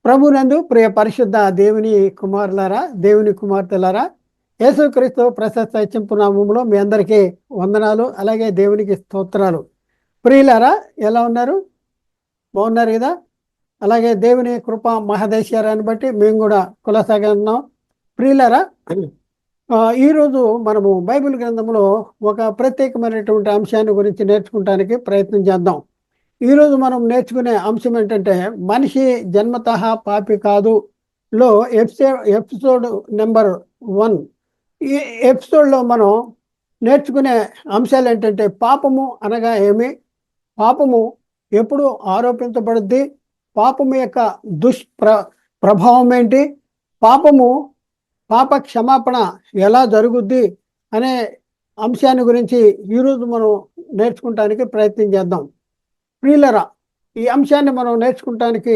ప్రభునందు ప్రియ పరిశుద్ధ దేవుని కుమారులారా, దేవుని కుమార్తెలారా, యేసుక్రీస్తు ప్రశస్త హెచ్చింపు నామములో మీ అందరికీ వందనాలు, అలాగే దేవునికి స్తోత్రాలు. ప్రియులారా, ఎలా ఉన్నారు? బాగున్నారు కదా? అలాగే దేవుని కృప మహదేశ్వరాన్ని బట్టి మేము కూడా కులసాగా ఉన్నాం. ప్రియులారా, ఈరోజు మనము బైబిల్ గ్రంథంలో ఒక ప్రత్యేకమైనటువంటి అంశాన్ని గురించి నేర్చుకోవడానికి ప్రయత్నం చేద్దాం. ఈరోజు మనం నేర్చుకునే అంశం ఏంటంటే, మనిషి జన్మతః పాపి కాదు లో ఎపిసోడ్ నెంబర్ 1. ఈ ఎపిసోడ్లో మనం నేర్చుకునే అంశాలు ఏంటంటే, పాపము అనగా ఏమి, పాపము ఎప్పుడు ఆరోపించబడుద్ది, పాపము యొక్క ప్రభావం ఏంటి, పాప క్షమాపణ ఎలా జరుగుద్ది అనే అంశాన్ని గురించి ఈరోజు మనం నేర్చుకోవడానికి ప్రయత్నం చేద్దాం. ప్రియులరా, ఈ అంశాన్ని మనం నేర్చుకోవటానికి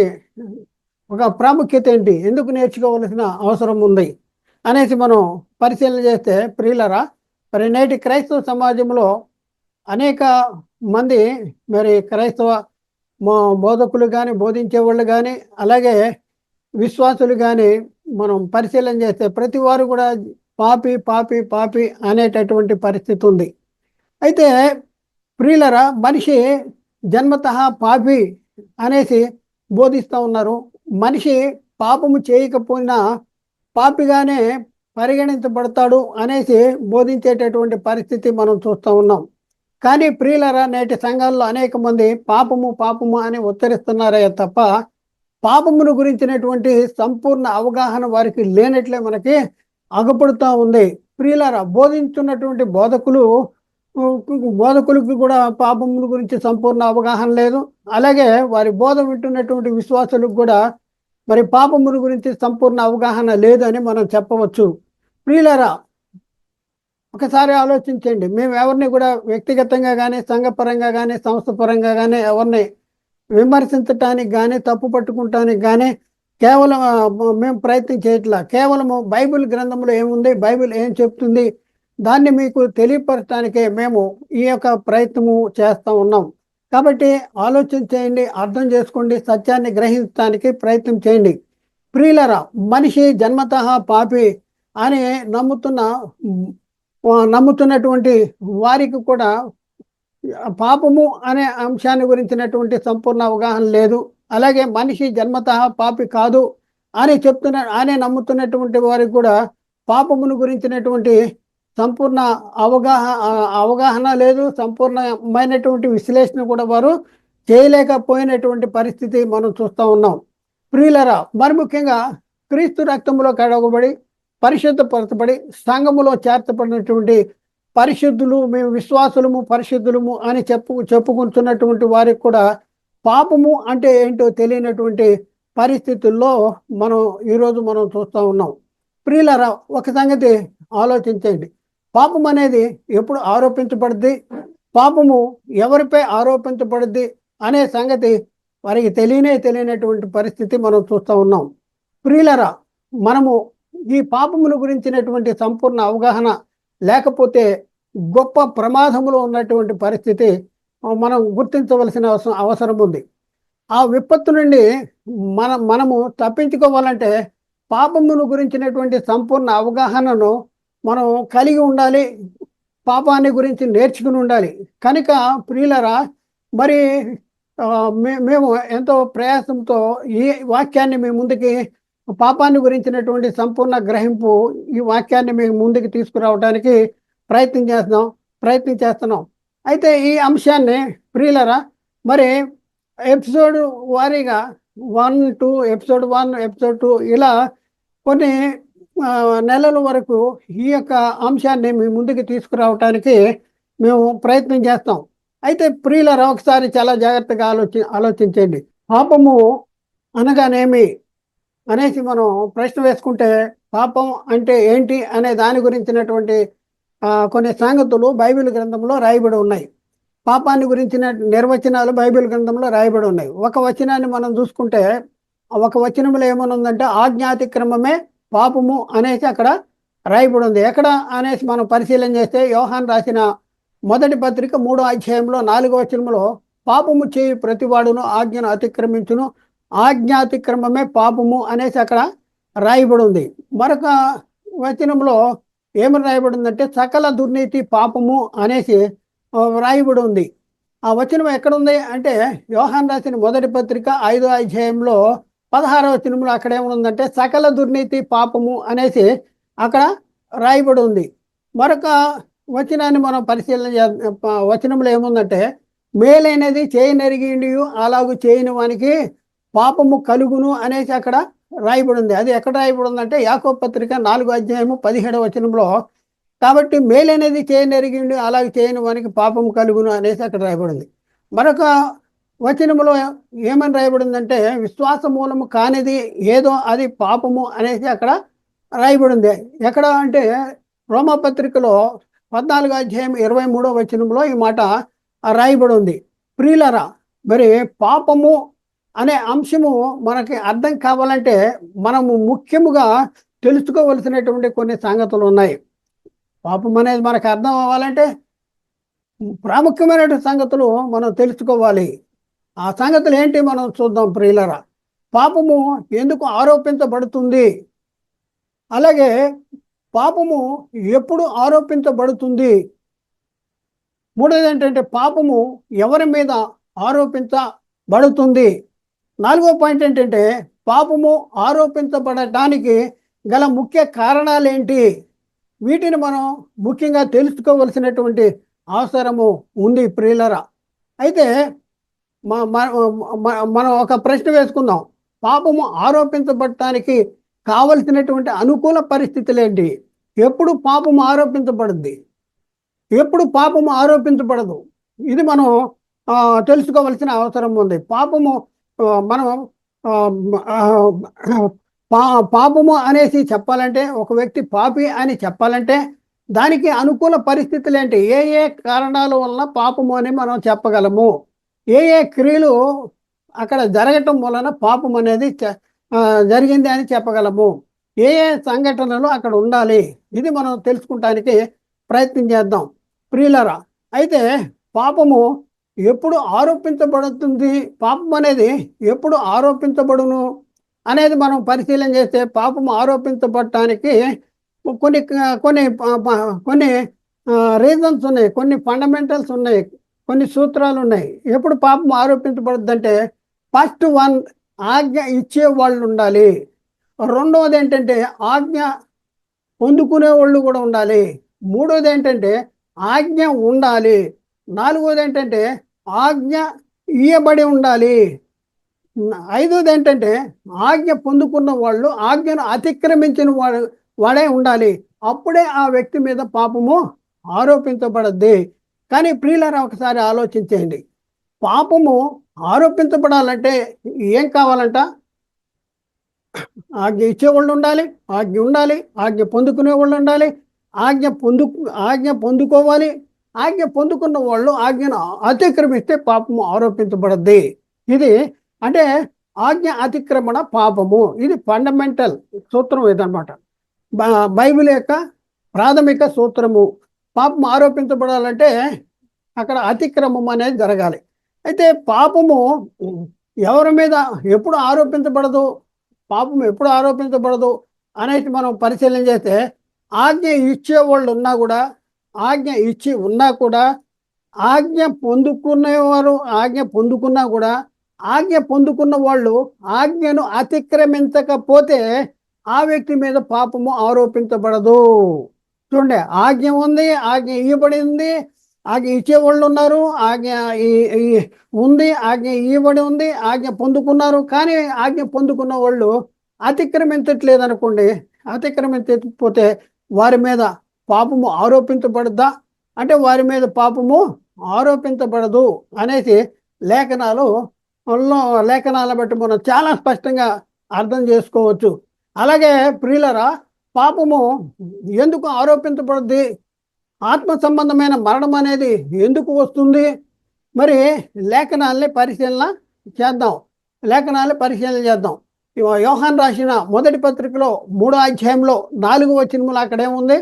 ఒక ప్రాముఖ్యత ఏంటి, ఎందుకు నేర్చుకోవలసిన అవసరం ఉంది అనేసి మనం పరిశీలన చేస్తే, ప్రియులరా, మరి నేటి క్రైస్తవ సమాజంలో అనేక మంది మరి క్రైస్తవ బోధకులు కానీ, బోధించేవాళ్ళు కానీ, అలాగే విశ్వాసులు కానీ మనం పరిశీలన చేస్తే ప్రతి వారు కూడా పాపి పాపి పాపి అనేటటువంటి పరిస్థితి ఉంది. అయితే ప్రియులరా, మనిషి జన్మతః పాపి అనేసి బోధిస్తూ ఉన్నారు. మనిషి పాపము చేయకపోయినా పాపిగానే పరిగణించబడతాడు అనేసి బోధించేటటువంటి పరిస్థితి మనం చూస్తూ ఉన్నాం. కానీ ప్రియులరా, నేటి సంఘాల్లో అనేక మంది పాపము పాపము అని ఉచ్చరిస్తున్నారే తప్ప పాపమును గురించినటువంటి సంపూర్ణ అవగాహన వారికి లేనట్లే మనకి అగపడుతూ ఉంది. ప్రియులరా, బోధించున్నటువంటి బోధకులకు కూడా పాపముల గురించి సంపూర్ణ అవగాహన లేదు. అలాగే వారి బోధ వింటున్నటువంటి విశ్వాసులకు కూడా మరి పాపముల గురించి సంపూర్ణ అవగాహన లేదు అని మనం చెప్పవచ్చు. ప్రియులారా, ఒకసారి ఆలోచించండి. మేము ఎవరిని కూడా వ్యక్తిగతంగా కానీ, సంఘపరంగా కానీ, సంస్థ పరంగా కానీ ఎవరిని విమర్శించటానికి కానీ, తప్పు పట్టుకుంటానికి కానీ కేవలం మేము ప్రయత్నం చేయట్లా. కేవలము బైబిల్ గ్రంథంలో ఏముంది, బైబిల్ ఏం చెప్తుంది, దాన్ని మీకు తెలియపరచడానికే మేము ఈ యొక్క ప్రయత్నము చేస్తూ ఉన్నాం. కాబట్టి ఆలోచన చేయండి, అర్థం చేసుకోండి, సత్యాన్ని గ్రహించడానికి ప్రయత్నం చేయండి. ప్రియులరా, మనిషి జన్మతః పాపి అని నమ్ముతున్నటువంటి వారికి కూడా పాపము అనే అంశాన్ని గురించినటువంటి సంపూర్ణ అవగాహన లేదు. అలాగే మనిషి జన్మతః పాపి కాదు అని నమ్ముతున్నటువంటి వారికి కూడా పాపమును గురించినటువంటి సంపూర్ణ అవగాహన లేదు. సంపూర్ణమైనటువంటి విశ్లేషణ కూడా వారు చేయలేకపోయినటువంటి పరిస్థితి మనం చూస్తూ ఉన్నాం. ప్రియులరా, మరి ముఖ్యంగా క్రీస్తు రక్తములో కడగబడి పరిశుద్ధపరచబడి సంఘములో చేర్చబడినటువంటి పరిశుద్ధులు, మేము విశ్వాసులము, పరిశుద్ధులము అని చెప్పుకుంటున్నటువంటి వారికి కూడా పాపము అంటే ఏంటో తెలియనటువంటి పరిస్థితుల్లో ఈరోజు మనం చూస్తూ ఉన్నాం. ప్రియులరా, ఒక సంగతి ఆలోచించండి. పాపం అనేది ఎప్పుడు ఆరోపించబడుద్ది, పాపము ఎవరిపై ఆరోపించబడుద్ది అనే సంగతి వారికి తెలియనటువంటి పరిస్థితి మనం చూస్తూ ఉన్నాం. ప్రియులరా, మనము ఈ పాపముల గురించినటువంటి సంపూర్ణ అవగాహన లేకపోతే గొప్ప ప్రమాదములో ఉన్నటువంటి పరిస్థితి మనం గుర్తించవలసిన అవసరం ఉంది. ఆ విపత్తు నుండి మనము తప్పించుకోవాలంటే పాపమును గురించినటువంటి సంపూర్ణ అవగాహనను మనం కలిగి ఉండాలి, పాపాన్ని గురించి నేర్చుకుని ఉండాలి. కనుక ప్రియులరా, మరి మేము ఎంతో ప్రయాసంతో ఈ వాక్యాన్ని మీ ముందుకి, పాపాన్ని గురించినటువంటి సంపూర్ణ గ్రహింపు, ఈ వాక్యాన్ని మేము ముందుకు తీసుకురావడానికి ప్రయత్నం చేస్తున్నాం. అయితే ఈ అంశాన్ని ప్రియులరా, మరి ఎపిసోడ్ వారీగా 1, 2, ఎపిసోడ్ 1, ఎపిసోడ్ 2 ఇలా కొన్ని నెలల వరకు ఈ యొక్క అంశాన్ని మీ ముందుకు తీసుకురావటానికి మేము ప్రయత్నం చేస్తాం. అయితే ప్రియులరా, ఒకసారి చాలా జాగ్రత్తగా ఆలోచించండి. పాపము అనగానేమి అనేసి మనం ప్రశ్న వేసుకుంటే, పాపం అంటే ఏంటి అనే దాని గురించినటువంటి కొన్ని సంగతులు బైబిల్ గ్రంథంలో రాయబడి ఉన్నాయి. పాపాన్ని గురించిన నిర్వచనాలు బైబిల్ గ్రంథంలో రాయబడి ఉన్నాయి. ఒక వచనాన్ని మనం చూసుకుంటే, ఒక వచనంలో ఏమనుందంటే ఆజ్ఞాతిక్రమమే పాపము అనేసి అక్కడ రాయబడి ఉంది. ఎక్కడ అనేసి మనం పరిశీలన చేస్తే, యోహాను రాసిన మొదటి పత్రిక 3వ అధ్యాయంలో 4వ వచనంలో పాపము చేయి ప్రతివాడును ఆజ్ఞను అతిక్రమించును, ఆజ్ఞాతిక్రమమే పాపము అనేసి అక్కడ రాయబడి ఉంది. మరొక వచనంలో ఏమని రాయబడి ఉందంటే సకల దుర్నీతి పాపము అనేసి రాయబడి ఉంది. ఆ వచనం ఎక్కడుంది అంటే యోహాను రాసిన మొదటి పత్రిక 5వ అధ్యాయంలో 16వ వచనంలో అక్కడ ఏముందంటే సకల దుర్నీతి పాపము అనేసి అక్కడ రాయబడి ఉంది. మరొక వచనాన్ని మనం పరిశీలన వచనంలో ఏముందంటే మేలైనది చేయనెరిగిండి అలాగూ చేయని వానికి పాపము కలుగును అనేసి అక్కడ రాయబడి ఉంది. అది ఎక్కడ రాయబడి ఉందంటే యాకోబు పత్రిక 4వ అధ్యాయము 17వ వచనంలో కాబట్టి మేలనేది చేయనెరిగిండు అలాగే చేయని వానికి పాపం కలుగును అనేసి అక్కడ రాయబడింది. మరొక వచనములో ఏమని రాయబడిందంటే విశ్వాస మూలము కానిది ఏదో అది పాపము అనేసి అక్కడ రాయబడింది. ఎక్కడ అంటే రోమాపత్రికలో 14వ అధ్యాయం 23వ వచనంలో ఈ మాట రాయబడి ఉంది. ప్రియులరా, మరి పాపము అనే అంశము మనకి అర్థం కావాలంటే మనము ముఖ్యముగా తెలుసుకోవలసినటువంటి కొన్ని సంగతులు ఉన్నాయి. పాపం అనేది మనకు అర్థం అవ్వాలంటే ప్రాముఖ్యమైనటువంటి సంగతులు మనం తెలుసుకోవాలి. ఆ సంగతులు ఏంటి మనం చూద్దాం ప్రియులరా. పాపము ఎందుకు ఆరోపించబడుతుంది, అలాగే పాపము ఎప్పుడు ఆరోపించబడుతుంది, మూడోది ఏంటంటే పాపము ఎవరి మీద ఆరోపించబడుతుంది, నాలుగో పాయింట్ ఏంటంటే పాపము ఆరోపించబడటానికి గల ముఖ్య కారణాలు ఏంటి, వీటిని మనం ముఖ్యంగా తెలుసుకోవలసినటువంటి అవసరము ఉంది ప్రియులరా. అయితే మనం ఒక ప్రశ్న వేసుకుందాం. పాపము ఆరోపించబడటానికి కావలసినటువంటి అనుకూల పరిస్థితులు ఏంటి? ఎప్పుడు పాపము ఆరోపించబడుద్ది, ఎప్పుడు పాపము ఆరోపించబడదు, ఇది మనం తెలుసుకోవలసిన అవసరం ఉంది. పాపము మనం పాపము అనేసి చెప్పాలంటే, ఒక వ్యక్తి పాపి అని చెప్పాలంటే దానికి అనుకూల పరిస్థితులు ఏంటి, ఏ ఏ కారణాల వలన పాపము అని మనం చెప్పగలము, ఏ ఏ క్రియలు అక్కడ జరగటం వలన పాపం అనేది జరిగింది అని చెప్పగలము, ఏ ఏ సంఘటనలు అక్కడ ఉండాలి, ఇది మనం తెలుసుకుంటానికి ప్రయత్నం చేద్దాం ప్రియులరా. అయితే పాపము ఎప్పుడు ఆరోపించబడుతుంది, పాపం అనేది ఎప్పుడు ఆరోపించబడును అనేది మనం పరిశీలన చేస్తే పాపము ఆరోపించబడటానికి కొన్ని కొన్ని కొన్ని రీజన్స్ ఉన్నాయి, కొన్ని ఫండమెంటల్స్ ఉన్నాయి, కొన్ని సూత్రాలు ఉన్నాయి. ఎప్పుడు పాపం ఆరోపించబడుద్దంటే ఫస్ట్ వన్, ఆజ్ఞ ఇచ్చే వాళ్ళు ఉండాలి. రెండవది ఏంటంటే ఆజ్ఞ పొందుకునే వాళ్ళు కూడా ఉండాలి. మూడవది ఏంటంటే ఆజ్ఞ ఉండాలి. నాలుగవది ఏంటంటే ఆజ్ఞ ఇయ్యబడి ఉండాలి. ఐదవది ఏంటంటే ఆజ్ఞ పొందుకున్న వాళ్ళు ఆజ్ఞను అతిక్రమించిన వాడే ఉండాలి. అప్పుడే ఆ వ్యక్తి మీద పాపము ఆరోపించబడద్ది. కానీ ప్రియులారా, ఒకసారి ఆలోచించేయండి. పాపము ఆరోపించబడాలంటే ఏం కావాలంట? ఆజ్ఞ ఇచ్చేవాళ్ళు ఉండాలి, ఆజ్ఞ ఉండాలి, ఆజ్ఞ పొందుకునే వాళ్ళు ఉండాలి, ఆజ్ఞ పొందుకోవాలి. ఆజ్ఞ పొందుకున్న వాళ్ళు ఆజ్ఞను అతిక్రమిస్తే పాపము ఆరోపించబడద్ది. ఇది అంటే ఆజ్ఞ అతిక్రమణ పాపము. ఇది ఫండమెంటల్ సూత్రం ఇదనమాట. బైబిల్ యొక్క ప్రాథమిక సూత్రము. పాపం ఆరోపించబడాలంటే అక్కడ అతిక్రమం అనేది జరగాలి. అయితే పాపము ఎవరి మీద ఎప్పుడు ఆరోపించబడదు, పాపం ఎప్పుడు ఆరోపించబడదు అనేసి మనం పరిశీలన చేస్తే ఆజ్ఞ ఇచ్చేవాళ్ళు ఉన్నా కూడా, ఆజ్ఞ ఇచ్చి ఉన్నా కూడా, ఆజ్ఞ పొందుకునేవారు ఆజ్ఞ పొందుకున్నా కూడా, ఆజ్ఞ పొందుకున్న వాళ్ళు ఆజ్ఞను అతిక్రమించకపోతే ఆ వ్యక్తి మీద పాపము ఆరోపించబడదు. చూడండి, ఆజ్ఞ ఉంది, ఆజ్ఞ ఇవ్వబడింది, ఆజ్ఞ ఇచ్చేవాళ్ళు ఉన్నారు, ఆజ్ఞ ఉంది, ఆజ్ఞ ఇవ్వబడి ఉంది, ఆజ్ఞ పొందుకున్నారు. కానీ ఆజ్ఞ పొందుకున్న వాళ్ళు అతిక్రమించట్లేదు అనుకోండి. అతిక్రమించకపోతే వారి మీద పాపము ఆరోపించబడద్దా అంటే వారి మీద పాపము ఆరోపించబడదు అనేసి లేఖనాల బట్టి మనం చాలా స్పష్టంగా అర్థం చేసుకోవచ్చు. అలాగే ప్రియులరా, పాపము ఎందుకు ఆరోపించబడుద్ది, ఆత్మ సంబంధమైన మరణం అనేది ఎందుకు వస్తుంది, మరి లేఖనాల్ని పరిశీలన చేద్దాం. యోహాను రాసిన మొదటి పత్రికలో 3వ అధ్యాయంలో 4వ వచనములో అక్కడేముంది?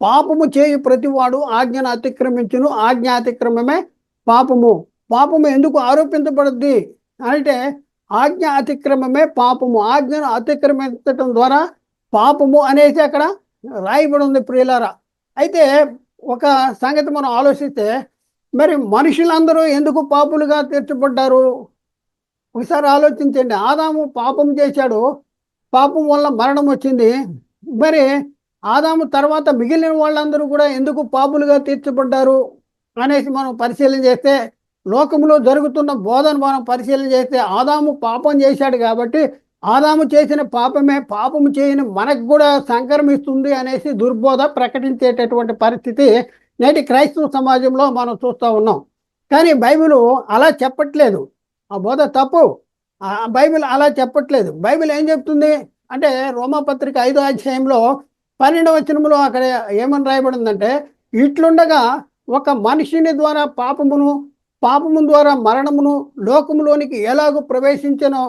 పాపము చేయు ప్రతివాడు ఆజ్ఞను అతిక్రమించును, ఆజ్ఞ అతిక్రమమే పాపము. పాపము ఎందుకు ఆరోపించబడుద్ది అంటే ఆజ్ఞ అతిక్రమమే పాపము. ఆజ్ఞను అతిక్రమించటం ద్వారా పాపము అనేసి అక్కడ రాయబడి ఉంది ప్రియులారా. అయితే ఒక సంగతి మనం ఆలోచిస్తే, మరి మనుషులందరూ ఎందుకు పాపులుగా తీర్చబడ్డారు? ఒకసారి ఆలోచించండి. ఆదాము పాపం చేశాడు, పాపం వల్ల మరణం వచ్చింది. మరి ఆదాము తర్వాత మిగిలిన వాళ్ళందరూ కూడా ఎందుకు పాపులుగా తీర్చబడ్డారు అనేసి మనం పరిశీలన చేస్తే, లోకంలో జరుగుతున్న బోధన మనం పరిశీలన చేస్తే, ఆదాము పాపం చేశాడు కాబట్టి ఆదాము చేసిన పాపమే పాపము చేయని మనకు కూడా సంక్రమిస్తుంది అనేసి దుర్బోధ ప్రకటించేటటువంటి పరిస్థితి నేటి క్రైస్తవ సమాజంలో మనం చూస్తూ ఉన్నాం. కానీ బైబిల్ అలా చెప్పట్లేదు. ఆ బోధ తప్పు. బైబిల్ అలా చెప్పట్లేదు. బైబిల్ ఏం చెప్తుంది అంటే, రోమాపత్రిక 5వ అధ్యాయంలో 12వ వచనంలో అక్కడ ఏమని రాయబడిందంటే, ఇట్లుండగా ఒక మనిషిని ద్వారా పాపము ద్వారా మరణమును లోకములోనికి ఎలాగూ ప్రవేశించనో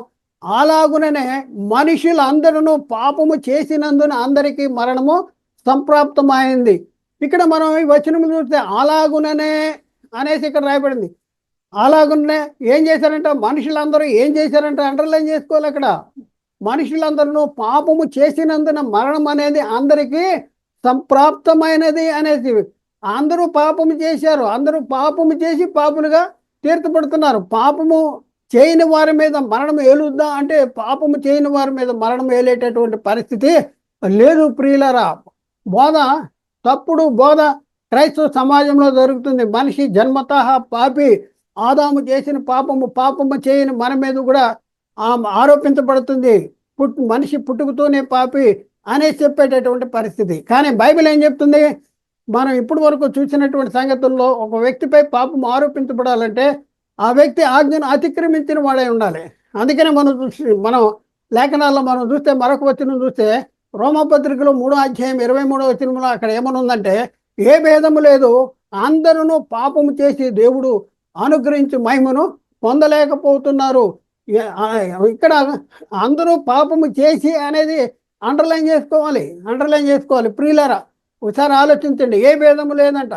అలాగుననే మనుషులందరూ పాపము చేసినందున అందరికీ మరణము సంప్రాప్తమైంది. ఇక్కడ మనం ఈ వచనము చూస్తే అలాగుననే అనేసి ఇక్కడ రాయబడింది. అలాగునే ఏం చేశారంట? మనుషులందరూ ఏం చేశారంట? అండర్లైన్ చేసుకోవాలి అక్కడ. మనుషులందరూ పాపము చేసినందున మరణం అనేది అందరికీ సంప్రాప్తమైనది అనేసి. అందరూ పాపము చేశారు, అందరూ పాపము చేసి పాపులుగా తీర్చబడుతున్నారు. పాపము చేయని వారి మీద మరణం ఏలుద్దా అంటే, పాపము చేయని వారి మీద మరణం ఏలేటటువంటి పరిస్థితి లేదు ప్రియులరా. బోధ తప్పుడు బోధ క్రైస్తవ సమాజంలో జరుగుతుంది. మనిషి జన్మతః పాపి. ఆదాము చేసిన పాపము చేయని మన మీద కూడా ఆరోపించబడుతుంది. మనిషి పుట్టుకతోనే పాపి అనేసి చెప్పేటటువంటి పరిస్థితి. కానీ బైబిల్ ఏం చెప్తుంది? మనం ఇప్పటి వరకు చూసినటువంటి సంగతుల్లో ఒక వ్యక్తిపై పాపం ఆరోపించబడాలంటే ఆ వ్యక్తి ఆజ్ఞను అతిక్రమించిన వాడే ఉండాలి. అందుకనే మనం లేఖనాల్లో మనం చూస్తే, మరొక వచనం చూస్తే రోమపత్రికలో 3వ అధ్యాయం 23వ వచనంలో అక్కడ ఏమని ఉందంటే, ఏ భేదము లేదు, అందరూ పాపము చేసి దేవుడు అనుగ్రహించి మహిమను పొందలేకపోతున్నారు. ఇక్కడ అందరూ పాపము చేసి అనేది అండర్లైన్ చేసుకోవాలి ప్రియులారా. ఒకసారి ఆలోచించండి. ఏ భేదము లేదంట.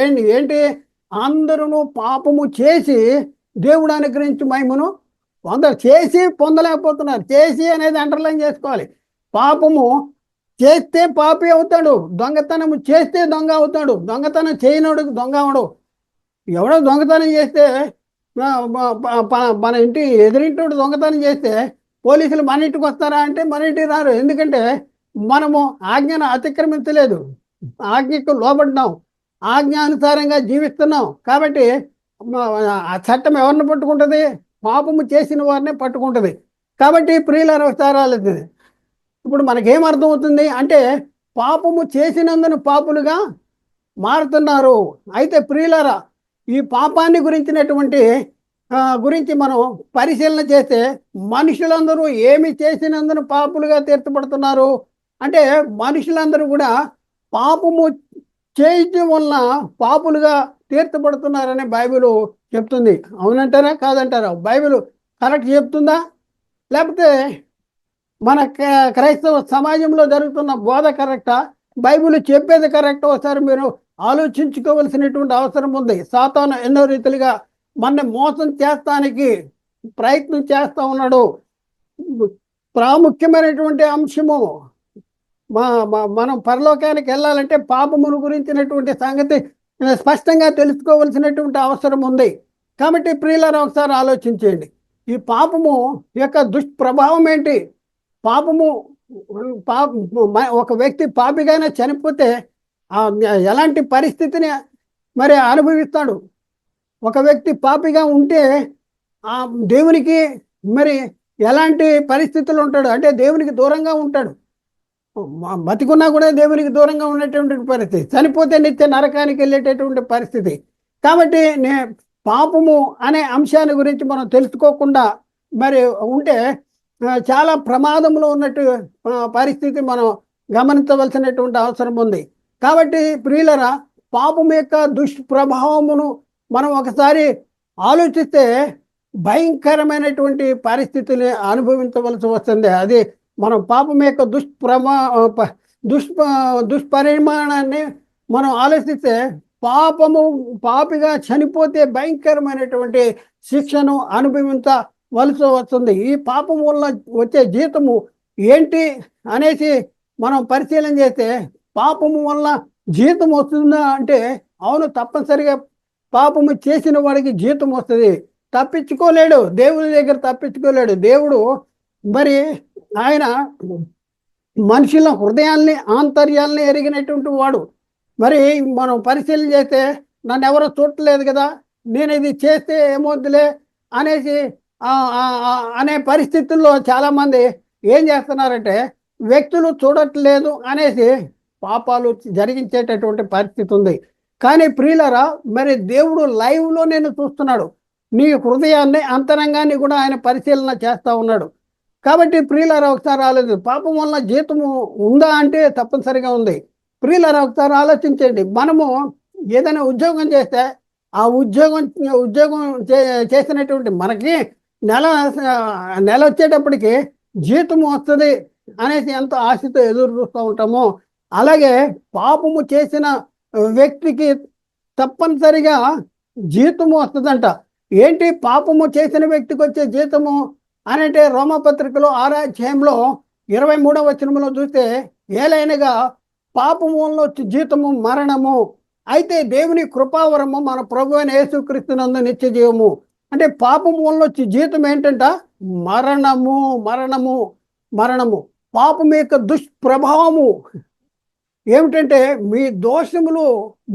ఏంటి అందరూ పాపము చేసి దేవుడు అనుగ్రహించి మహిమను చేసి పొందలేకపోతున్నారు. చేసి అనేది అండర్లైన్ చేసుకోవాలి. పాపము చేస్తే పాపి అవుతాడు, దొంగతనము చేస్తే దొంగ అవుతాడు. దొంగతనం చేయనోడు దొంగ అవడు. ఎవడో దొంగతనం చేస్తే, మన ఇంటి ఎదురింటోడు దొంగతనం చేస్తే పోలీసులు మన ఇంటికి వస్తారా అంటే మన ఇంటికి రారు. ఎందుకంటే మనము ఆజ్ఞను అతిక్రమించలేదు, ఆజ్ఞకు లోబడినాం, ఆజ్ఞానుసారంగా జీవిస్తున్నాం. కాబట్టి ఆ చట్టం ఎవరిని పట్టుకుంటుంది? పాపము చేసిన వారిని పట్టుకుంటుంది. కాబట్టి ప్రియులారా ఒకసారి ఆలోచించండి. ఇప్పుడు మనకేం అర్థమవుతుంది అంటే, పాపము చేసినందున పాపులుగా మారుతున్నారు. అయితే ప్రియులారా, ఈ పాపాన్ని గురించి మనం పరిశీలన చేస్తే, మనుషులందరూ ఏమి చేసినందున పాపులుగా తీర్చబడుతున్నారు అంటే, మనుషులందరూ కూడా పాపము చేయటం వలన పాపులుగా తీర్చబడుతున్నారని బైబిల్ చెప్తుంది. అవునంటారా కాదంటారా? బైబిల్ కరెక్ట్ చెప్తుందా? లేకపోతే మన క్రైస్తవ సమాజంలో జరుగుతున్న బోధ కరెక్టా? బైబిల్ చెప్పేది కరెక్టా? ఒకసారి మీరు ఆలోచించుకోవలసినటువంటి అవసరం ఉంది. సాతాను ఎన్నో రీతిలుగా మన మోసం చేస్తానికి ప్రయత్నం చేస్తూ ఉన్నాడు. ప్రాముఖ్యమైనటువంటి అంశము, మనం పరలోకానికి వెళ్ళాలంటే పాపమును గురించినటువంటి సంగతి స్పష్టంగా తెలుసుకోవలసినటువంటి అవసరం ఉంది. కాబట్టి ప్రియులారా ఒకసారి ఆలోచించండి. ఈ పాపము యొక్క దుష్ప్రభావం ఏంటి? ఒక వ్యక్తి పాపిగానే చనిపోతే ఎలాంటి పరిస్థితిని మరి అనుభవిస్తాడు? ఒక వ్యక్తి పాపిగా ఉంటే ఆ దేవునికి మరి ఎలాంటి పరిస్థితులు ఉంటాడు అంటే, దేవునికి దూరంగా ఉంటాడు. బతికున్నా కూడా దేవునికి దూరంగా ఉండేటువంటి పరిస్థితి, చనిపోతే నిత్య నరకానికి వెళ్ళేటటువంటి పరిస్థితి. కాబట్టి పాపము అనే అంశాన్ని గురించి మనం తెలుసుకోకుండా మరి ఉంటే చాలా ప్రమాదంలో ఉన్నట్టు పరిస్థితి మనం గమనించవలసినటువంటి అవసరం ఉంది. కాబట్టి ప్రియులరా, పాపం యొక్క దుష్ప్రభావమును మనం ఒకసారి ఆలోచిస్తే భయంకరమైనటువంటి పరిస్థితిని అనుభవించవలసి వస్తుంది. అది మనం పాపం యొక్క దుష్పరిమాణాన్ని మనం ఆలోచిస్తే, పాపిగా చనిపోతే భయంకరమైనటువంటి శిక్షను వలస వస్తుంది. ఈ పాపం వల్ల వచ్చే జీతము ఏంటి అనేసి మనం పరిశీలన చేస్తే, పాపము వల్ల జీతం వస్తుందా అంటే అవును, తప్పనిసరిగా పాపము చేసిన వాడికి జీతం వస్తుంది. తప్పించుకోలేడు, దేవుని దగ్గర తప్పించుకోలేడు. దేవుడు మరి ఆయన మనుషుల హృదయాల్ని ఆంతర్యాల్ని ఎరిగినటువంటి వాడు. మరి మనం పరిశీలన చేస్తే నన్ను ఎవరో చూడలేదు కదా, నేను ఇది చేస్తే ఏమవుద్దులే అనేసి అనే పరిస్థితుల్లో చాలామంది ఏం చేస్తున్నారంటే వ్యక్తులు చూడట్లేదు అనేసి పాపాలు జరిగించేటటువంటి పరిస్థితి ఉంది. కానీ ప్రియులరా, మరి దేవుడు లైవ్లో నేను చూస్తున్నాడు, నీ హృదయాన్ని అంతరంగాన్ని కూడా ఆయన పరిశీలన చేస్తూ ఉన్నాడు. కాబట్టి ప్రియులారా ఒకసారి ఆలోచన, పాపం వల్ల జీతము ఉందా అంటే తప్పనిసరిగా ఉంది. ప్రియులారా ఒకసారి ఆలోచించండి, మనము ఏదైనా ఉద్యోగం చేస్తే ఆ ఉద్యోగం ఉద్యోగం చేసినటువంటి మనకి నెల నెల వచ్చేటప్పటికి జీతము వస్తుంది అనేసి ఎంతో ఆశతో ఎదురు చూస్తూ ఉంటామో, అలాగే పాపము చేసిన వ్యక్తికి తప్పనిసరిగా జీతము వస్తుందంట. ఏంటి పాపము చేసిన వ్యక్తికి వచ్చే జీతము అనంటే, రోమపత్రికలో 6వ అధ్యాయంలో 23వ వచనంలో చూస్తే, ఏలైనగా పాపము వల్ల వచ్చే జీతము మరణము, అయితే దేవుని కృపావరము మన ప్రభు అయిన యేసుక్రీస్తునందు నిత్య జీవము. అంటే పాపము వల్ల వచ్చే జీతం ఏంటంట? మరణము. మరణము మరణము పాపం యొక్క దుష్ప్రభావము ఏమిటంటే, మీ దోషములు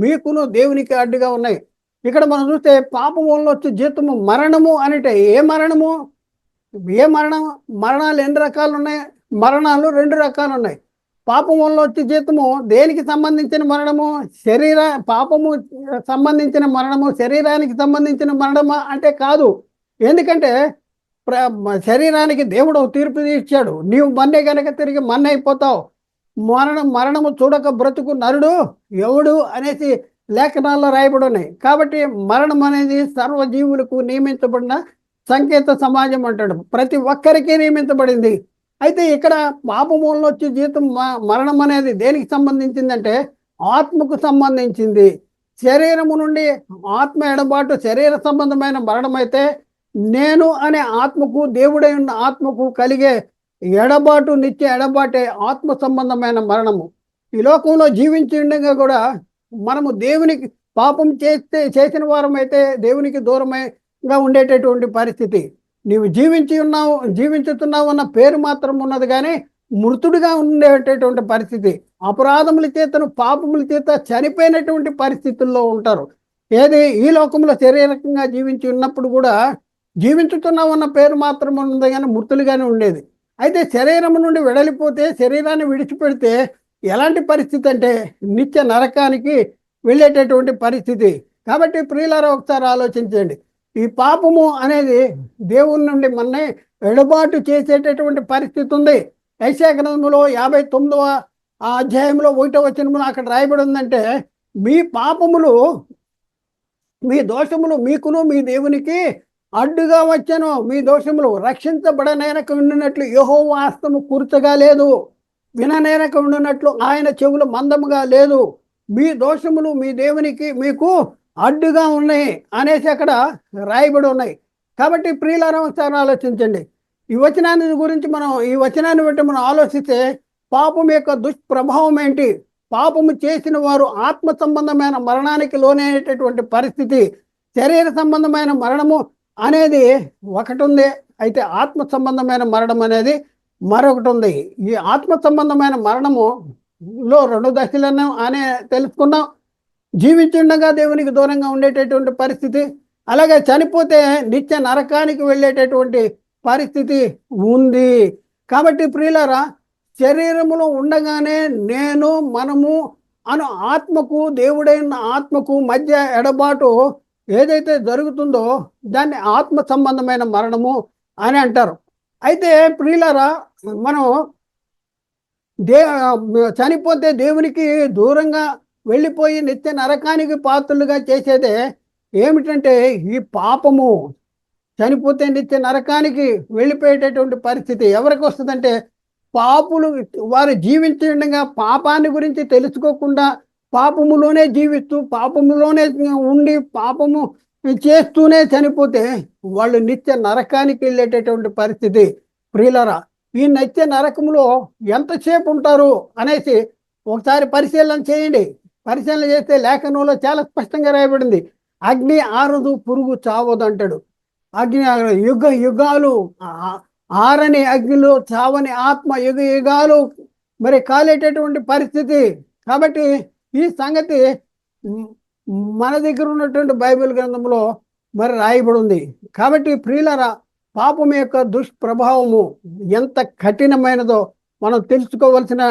మీకును దేవునికి అడ్డుగా ఉన్నాయి. ఇక్కడ మనం చూస్తే పాపం వల్ల వచ్చే జీతము మరణము అంటే ఏ మరణము? ఏ మరణం? మరణాలు ఎన్ని రకాలు ఉన్నాయి? మరణాలు 2 రకాలు ఉన్నాయి. పాపం వల్ల వచ్చే జీతము దేనికి సంబంధించిన మరణము? పాపము సంబంధించిన మరణము శరీరానికి సంబంధించిన మరణమా అంటే కాదు. ఎందుకంటే శరీరానికి దేవుడు తీర్పు ఇచ్చాడు, నీవు మన్నే కనుక తిరిగి మన్నే అయిపోతావు, మరణము చూడక బ్రతుకు నరుడు ఎవడు అనేసి లేఖనాల్లో రాయబడి ఉన్నాయి. కాబట్టి మరణం అనేది సర్వజీవులకు నియమించబడిన సంకేత సమాజం అంటాడు, ప్రతి ఒక్కరికి నియమించబడింది. అయితే ఇక్కడ పాపమూలంలో వచ్చే జీతం మరణం అనేది దేనికి సంబంధించిందంటే ఆత్మకు సంబంధించింది. శరీరము నుండి ఆత్మ ఎడబాటు శరీర సంబంధమైన మరణం అయితే, నేను అనే ఆత్మకు, దేవుడై ఉన్న ఆత్మకు కలిగే ఎడబాటు, నిత్య ఎడబాటే ఆత్మ సంబంధమైన మరణము. ఈ లోకంలో జీవించి ఉండగా కూడా మనము దేవునికి పాపం చేసిన వారం అయితే దేవునికి దూరమైగా ఉండేటటువంటి పరిస్థితి. నీవు జీవించుతున్నావు అన్న పేరు మాత్రం ఉన్నది, కానీ మృతుడిగా ఉండేటటువంటి పరిస్థితి. అపరాధముల చేతను పాపముల చేత చనిపోయినటువంటి పరిస్థితుల్లో ఉంటారు. ఏది ఈ లోకంలో శారీరకంగా జీవించి ఉన్నప్పుడు కూడా జీవించుతున్నావు అన్న పేరు మాత్రం ఉన్నది, కానీ మృతులుగానే ఉండేది. అయితే శరీరం నుండి వెడలిపోతే, శరీరాన్ని విడిచిపెడితే ఎలాంటి పరిస్థితి అంటే నిత్య నరకానికి వెళ్ళేటటువంటి పరిస్థితి. కాబట్టి ప్రియులారా ఒకసారి ఆలోచించండి, ఈ పాపము అనేది దేవుని నుండి మనని ఎడబాటు చేసేటటువంటి పరిస్థితి ఉంది. యెషయా గ్రంథంలో 59వ అధ్యాయంలో 1వ వచనంలో అక్కడ రాయబడి ఉందంటే, మీ పాపములు, మీ దోషములు మీకును మీ దేవునికి అడ్డుగా వచ్చాను. మీ దోషములు రక్షించబడనేనక ఉండినట్లు యెహోవా హస్తము కూర్చగా లేదు, విననేనక ఉండినట్లు ఆయన చెవులు మందముగా లేదు. మీ దోషములు మీ దేవునికి మీకు అడ్డుగా ఉన్నాయి అనేసి అక్కడ రాయబడి ఉన్నాయి. కాబట్టి ప్రియులారా ఒకసారి ఆలోచించండి, ఈ వచనాన్ని బట్టి మనం ఆలోచిస్తే పాపం యొక్క దుష్ప్రభావం ఏంటి? పాపము చేసిన వారు ఆత్మ సంబంధమైన మరణానికి లోనైనటువంటి పరిస్థితి. శరీర సంబంధమైన మరణము అనేది ఒకటి ఉంది, అయితే ఆత్మ సంబంధమైన మరణం అనేది మరొకటి ఉంది. ఈ ఆత్మ సంబంధమైన మరణములో 2 దశలను అనే తెలుసుకున్నాం. జీవించుండగా దేవునికి దూరంగా ఉండేటటువంటి పరిస్థితి, అలాగే చనిపోతే నిత్య నరకానికి వెళ్ళేటటువంటి పరిస్థితి ఉంది. కాబట్టి ప్రియులారా, శరీరములో ఉండగానే నేను, మనము అను ఆత్మకు, దేవుడైన ఆత్మకు మధ్య ఎడబాటు ఏదైతే జరుగుతుందో దాన్ని ఆత్మ సంబంధమైన మరణము అని అంటారు. అయితే ప్రియులారా, మనం చనిపోతే దేవునికి దూరంగా వెళ్ళిపోయి నిత్య నరకానికి పాత్రలుగా చేసేదే ఏమిటంటే ఈ పాపము. చనిపోతే నిత్య నరకానికి వెళ్ళిపోయేటటువంటి పరిస్థితి ఎవరికి వస్తుందంటే, పాపులు. వారు జీవించి ఉండగా పాపాన్ని గురించి తెలుసుకోకుండా పాపములోనే జీవిస్తూ, పాపములోనే ఉండి, పాపము చేస్తూనే చనిపోతే వాళ్ళు నిత్య నరకానికి వెళ్ళేటటువంటి పరిస్థితి. ప్రియులరా, ఈ నిత్య నరకంలో ఎంతసేపు ఉంటారు అనేసి ఒకసారి పరిశీలన చేయండి. పరిశీలన చేస్తే లేఖనంలో చాలా స్పష్టంగా రాయబడింది. అగ్ని ఆరదు, పురుగు చావదు అంటాడు. అగ్ని యుగ యుగాలు ఆరని అగ్నిలో చావని ఆత్మ యుగ యుగాలు మరి కాలేటటువంటి పరిస్థితి. కాబట్టి ఈ సంగతి మన దగ్గర ఉన్నటువంటి బైబిల్ గ్రంథంలో మరి రాయబడి ఉంది. కాబట్టి ప్రియులరా, పాపం యొక్క దుష్ప్రభావము ఎంత కఠినమైనదో మనం తెలుసుకోవలసిన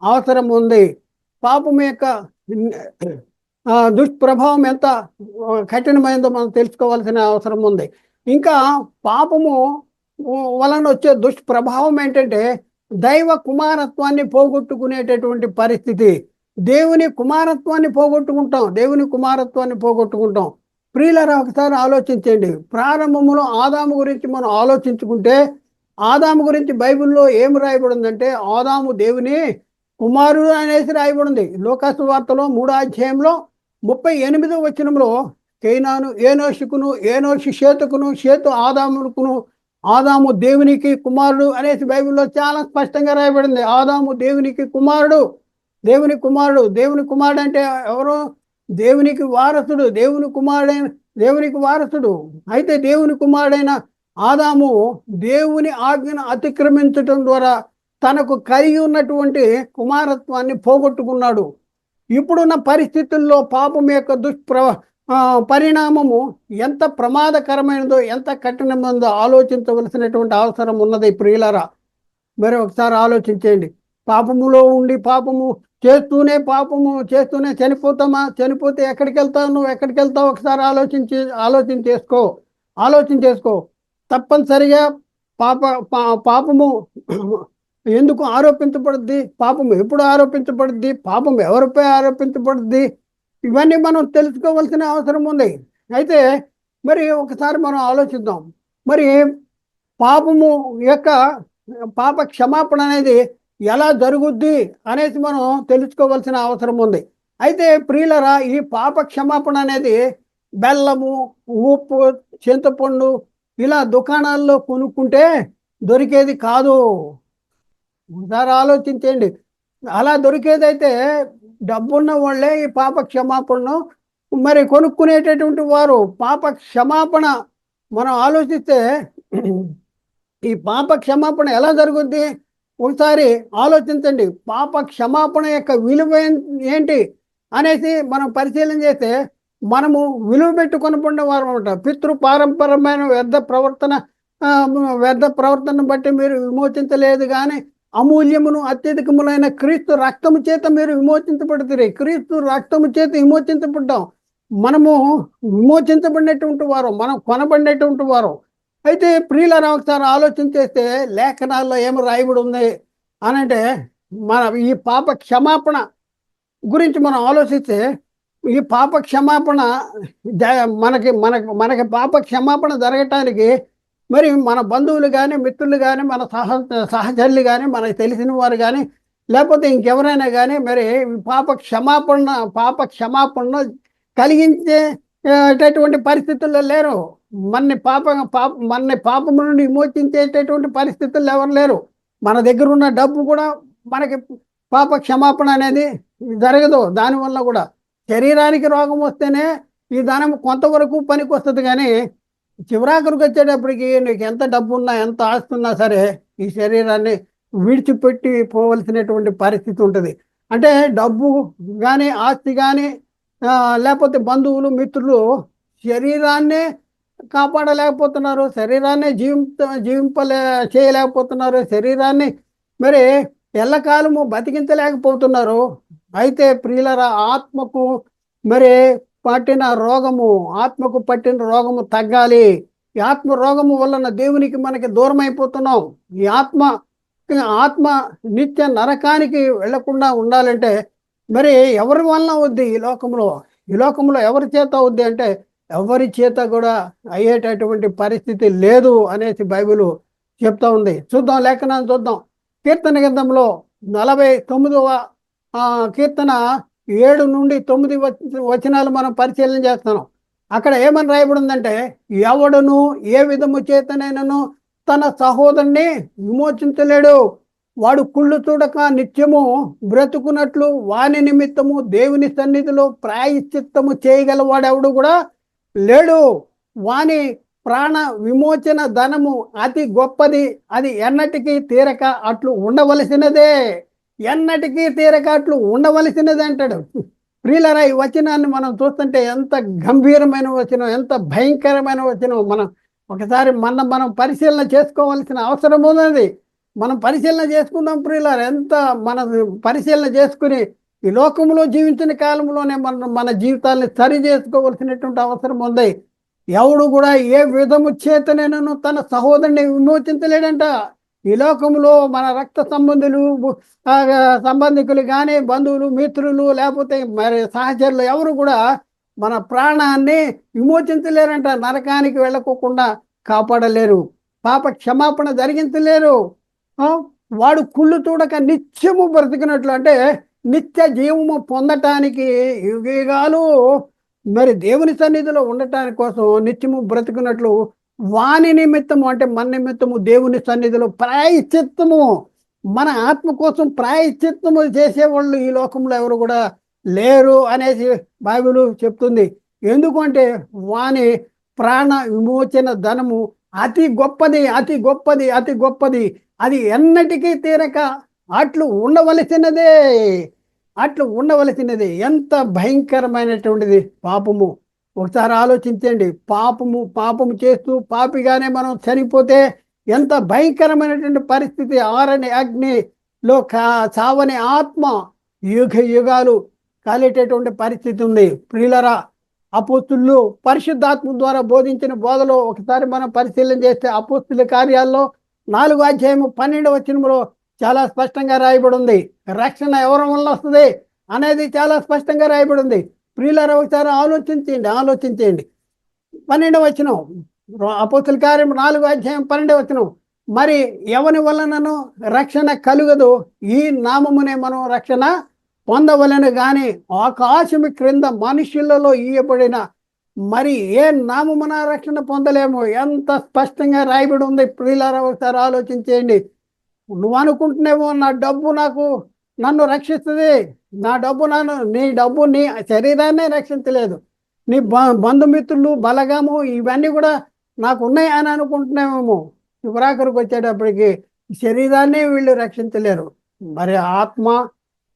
అవసరం ఉంది. పాపం యొక్క దుష్ప్రభావం ఎంత కఠినమైనదో మనం తెలుసుకోవాల్సిన అవసరం ఉంది. ఇంకా పాపము వలన వచ్చే దుష్ప్రభావం ఏంటంటే దైవ కుమారత్వాన్ని పోగొట్టుకునేటటువంటి పరిస్థితి. దేవుని కుమారత్వాన్ని పోగొట్టుకుంటాం. దేవుని కుమారత్వాన్ని పోగొట్టుకుంటాం. ప్రియులరా, ఒకసారి ఆలోచించండి. ప్రారంభంలో ఆదాము గురించి మనం ఆలోచించుకుంటే, ఆదాము గురించి బైబిల్లో ఏం రాయబడిందంటే ఆదాము దేవుని కుమారుడు అనేసి రాయబడింది. లోకాసు వార్తలో 3వ అధ్యాయంలో 38వ వచనంలో కైనాను ఏనోషుకును, ఏనోషు షేతుకును, షేతు ఆదాముకును, ఆదాము దేవునికి కుమారుడు అనేసి బైబిల్లో చాలా స్పష్టంగా రాయబడింది. ఆదాము దేవునికి కుమారుడు, దేవుని కుమారుడు. దేవుని కుమారుడు అంటే ఎవరు? దేవునికి వారసుడు. దేవునికి వారసుడు. అయితే దేవుని కుమారుడైన ఆదాము దేవుని ఆజ్ఞను అతిక్రమించటం ద్వారా తనకు కలిగి ఉన్నటువంటి కుమారత్వాన్ని పోగొట్టుకున్నాడు. ఇప్పుడున్న పరిస్థితుల్లో పాపం యొక్క పరిణామము ఎంత ప్రమాదకరమైనదో, ఎంత కఠినమైనదో ఆలోచించవలసినటువంటి అవసరం ఉన్నది. ప్రియులరా, మరి ఒకసారి ఆలోచించండి. పాపములో ఉండి పాపము చేస్తూనే చనిపోతామా? చనిపోతే ఎక్కడికి వెళ్తావు? నువ్వు ఎక్కడికి వెళ్తావు? ఒకసారి ఆలోచన చేసుకో. తప్పనిసరిగా పాపము ఎందుకు ఆరోపించబడుద్ది? పాపం ఎప్పుడు ఆరోపించబడుద్ది? పాపం ఎవరిపై ఆరోపించబడుద్ది? ఇవన్నీ మనం తెలుసుకోవాల్సిన అవసరం ఉంది. అయితే మరి ఒకసారి మనం ఆలోచిద్దాం. మరి పాపము యొక్క పాప క్షమాపణ అనేది ఎలా జరుగుద్ది అనేసి మనం తెలుసుకోవాల్సిన అవసరం ఉంది. అయితే ప్రియులరా, ఈ పాప క్షమాపణ అనేది బెల్లము, ఉప్పు, చింతపండు ఇలా దుకాణాల్లో కొనుక్కుంటే దొరికేది కాదు. ఒకసారి ఆలోచించండి. అలా దొరికేదైతే డబ్బున్న వాళ్ళే ఈ పాప క్షమాపణను మరి కొనుక్కునేటటువంటి వారు. పాప క్షమాపణ మనం ఆలోచిస్తే ఈ పాప క్షమాపణ ఎలా జరుగుద్ది? ఒకసారి ఆలోచించండి. పాప క్షమాపణ యొక్క విలువ ఏంటి అనేసి మనం పరిశీలన చేస్తే మనము విలువ పెట్టుకొని వారు అనమాట. పారంపరమైన వ్యర్థ ప్రవర్తన బట్టి మీరు విమోచించలేదు కానీ అమూల్యమును అత్యధికములైన క్రీస్తు రక్తము చేత మీరు విమోచించబడుతుంది. క్రీస్తు రక్తము చేత విమోచించబడ్డాం. మనము విమోచించబడినటువంటి వారు, మనం కొనబడినటువంటి వారు. అయితే ప్రియులరా, ఒకసారి ఆలోచన చేస్తే లేఖనాల్లో ఏమి రాయబడి ఉంది అనంటే, మన ఈ పాప క్షమాపణ గురించి మనం ఆలోచిస్తే, ఈ పాప క్షమాపణ మనకి పాప క్షమాపణ జరగటానికి మరి మన బంధువులు కానీ, మిత్రులు కానీ, మన సహచరులు కానీ, మనకు తెలిసిన వారు కానీ, లేకపోతే ఇంకెవరైనా కానీ మరి పాప క్షమాపణ కలిగించేటటువంటి పరిస్థితుల్లో లేరు. మన పాపము నుండి విమోచించేటటువంటి పరిస్థితుల్లో ఎవరు లేరు. మన దగ్గర ఉన్న డబ్బు కూడా మనకి పాప క్షమాపణ అనేది జరగదు. దానివల్ల కూడా శరీరానికి రోగం వస్తేనే ఈ ధనం కొంతవరకు పనికి వస్తుంది. కానీ చివరాఖరికి వచ్చేటప్పటికి నీకు ఎంత డబ్బు ఉన్నా, ఎంత ఆస్తి ఉన్నా సరే ఈ శరీరాన్ని విడిచిపెట్టి పోవలసినటువంటి పరిస్థితి ఉంటుంది. అంటే డబ్బు కానీ, ఆస్తి కానీ, లేకపోతే బంధువులు, మిత్రులు శరీరాన్నే కాపాడలేకపోతున్నారు, శరీరాన్ని చేయలేకపోతున్నారు, శరీరాన్ని మరి ఎల్లకాలము బతికించలేకపోతున్నారు. అయితే ప్రియులరా, ఆత్మకు పట్టిన రోగము తగ్గాలి. ఈ ఆత్మ రోగము వలన దేవునికి మనకి దూరం అయిపోతున్నాం. ఈ ఆత్మ నిత్య నరకానికి వెళ్లకుండా ఉండాలంటే మరి ఎవరి వలన అవుద్ది? ఈ లోకంలో ఎవరి చేత అవుద్ది అంటే ఎవరి చేత కూడా అయ్యేటటువంటి పరిస్థితి లేదు అనేసి బైబిల్ చెప్తా ఉంది. చూద్దాం, లేఖనాన్ని చూద్దాం. కీర్తన గ్రంథంలో 49వ కీర్తన 7 నుండి 9 వచనాలు మనం పరిశీలన చేస్తున్నాం. అక్కడ ఏమని రాయబడి ఉందంటే, ఎవడును ఏ విధము చేతనైనను తన సహోదరుని విమోచించలేడు. వాడు కుళ్ళు చూడక నిత్యము బ్రతుకున్నట్లు వాని నిమిత్తము దేవుని సన్నిధిలో ప్రాయశ్చిత్తము చేయగలవాడెవడు కూడా లేడు. వాని ప్రాణ విమోచన ధనము అతి గొప్పది, అది ఎన్నటికీ తీరక అట్లు ఉండవలసినదే. ఎన్నటికీ తీరక అట్లు ఉండవలసినదే అంటాడు. ప్రియులారా, ఈ వచనాన్ని మనం చూస్తుంటే ఎంత గంభీరమైన వచనం, ఎంత భయంకరమైన వచనం. ఒకసారి మనం పరిశీలన చేసుకోవాల్సిన అవసరం ఉన్నది. మనం పరిశీలన చేసుకుందాం ప్రియులారా. మన పరిశీలన చేసుకుని ఈ లోకంలో జీవించిన కాలంలోనే మన జీవితాన్ని సరి చేసుకోవలసినటువంటి అవసరం ఉంది. ఎవడు కూడా ఏ విధము చేతనైనను తన సహోదరుని విమోచించలేడంట. ఈ లోకంలో మన రక్త సంబంధికులు కానీ, బంధువులు, మిత్రులు, లేకపోతే మరి సహచరులు ఎవరు కూడా మన ప్రాణాన్ని విమోచించలేరంట. నరకానికి వెళ్ళకోకుండా కాపాడలేరు, పాప క్షమాపణ జరిగించలేరు. వాడు కుళ్ళు చూడక నిత్యము బ్రతికినట్లు, అంటే నిత్య జీవము పొందటానికి యుగాలు మరి దేవుని సన్నిధిలో ఉండటానికి కోసం నిత్యము బ్రతికినట్లు వాని నిమిత్తము, అంటే మన నిమిత్తము దేవుని సన్నిధిలో ప్రాయశ్చిత్తము, మన ఆత్మ కోసం ప్రాయశ్చిత్తము చేసేవాళ్ళు ఈ లోకంలో ఎవరు కూడా లేరు అనేసి బైబిల్ చెప్తుంది. ఎందుకంటే వాని ప్రాణ విమోచన ధనము అతి గొప్పది, అతి గొప్పది, అతి గొప్పది, అది ఎన్నటికీ తీరక అట్లు ఉండవలసినదే, అట్లు ఉండవలసినది. ఎంత భయంకరమైనటువంటిది పాపము. ఒకసారి ఆలోచించండి. పాపము చేస్తూ పాపిగానే మనం చనిపోతే ఎంత భయంకరమైనటువంటి పరిస్థితి. ఆరని అగ్నిలో చావని ఆత్మ యుగ యుగాలు కాలేటటువంటి పరిస్థితి ఉంది. ప్రియులరా, అపోస్తులు పరిశుద్ధాత్మ ద్వారా బోధించిన బోధలో ఒకసారి మనం పరిశీలన చేస్తే అపోస్తుల కార్యాల్లో 4వ అధ్యాయము 12వ వచనంలో చాలా స్పష్టంగా రాయబడి ఉంది. రక్షణ ఎవరి వల్ల వస్తుంది అనేది చాలా స్పష్టంగా రాయబడి ఉంది. ప్రియులారా, ఒకసారి ఆలోచించండి. 12వ వచనం, అపోస్తుల కార్యం 4వ అధ్యాయం 12వ వచనం. మరి ఎవని వలనను రక్షణ కలుగదు, ఈ నామమునే మనం రక్షణ పొందవలను గాని ఆకాశము క్రింద మనుషులలో ఇయ్యబడిన మరి ఏ నామమున రక్షణ పొందలేము. ఎంత స్పష్టంగా రాయబడి ఉంది. ప్రియులారా, ఒకసారి ఆలోచించేయండి. నువ్వు అనుకుంటున్నావు నా డబ్బు నన్ను రక్షిస్తుంది, నీ డబ్బు నీ శరీరాన్నే రక్షించలేదు, నీ బంధుమిత్రులు, బలగము ఇవన్నీ కూడా నాకు ఉన్నాయి అని అనుకుంటున్నామేమో. చివరాఖరికి వచ్చేటప్పటికి శరీరాన్ని వీళ్ళు రక్షించలేరు. మరి ఆత్మ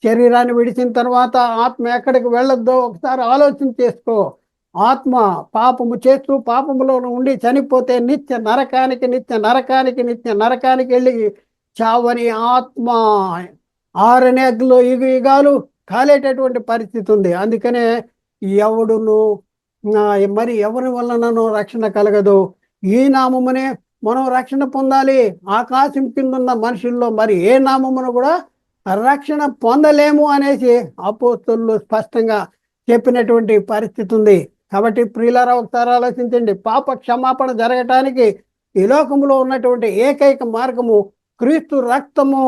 శరీరాన్ని విడిచిన తర్వాత ఆత్మ ఎక్కడికి వెళ్ళొద్దో ఒకసారి ఆలోచన చేసుకో. ఆత్మ పాపము చేస్తూ పాపములో ఉండి చనిపోతే నిత్య నరకానికి వెళ్ళి చావని ఆత్మ ఆరని అగ్నిలో యుగాలు కాలేటటువంటి పరిస్థితి ఉంది. అందుకనే ఎవడును మరి ఎవరి వలనను రక్షణ కలగదు, ఈ నామమునే మనం రక్షణ పొందాలి. ఆకాశం కింద ఉన్న మనుషుల్లో మరి ఏ నామమును కూడా రక్షణ పొందలేము అనేసి అపోస్తలులు స్పష్టంగా చెప్పినటువంటి పరిస్థితి ఉంది. కాబట్టి ప్రియులారా, ఒకసారి ఆలోచించండి. పాప క్షమాపణ జరగటానికి ఈ లోకంలో ఉన్నటువంటి ఏకైక మార్గము క్రీస్తు రక్తము.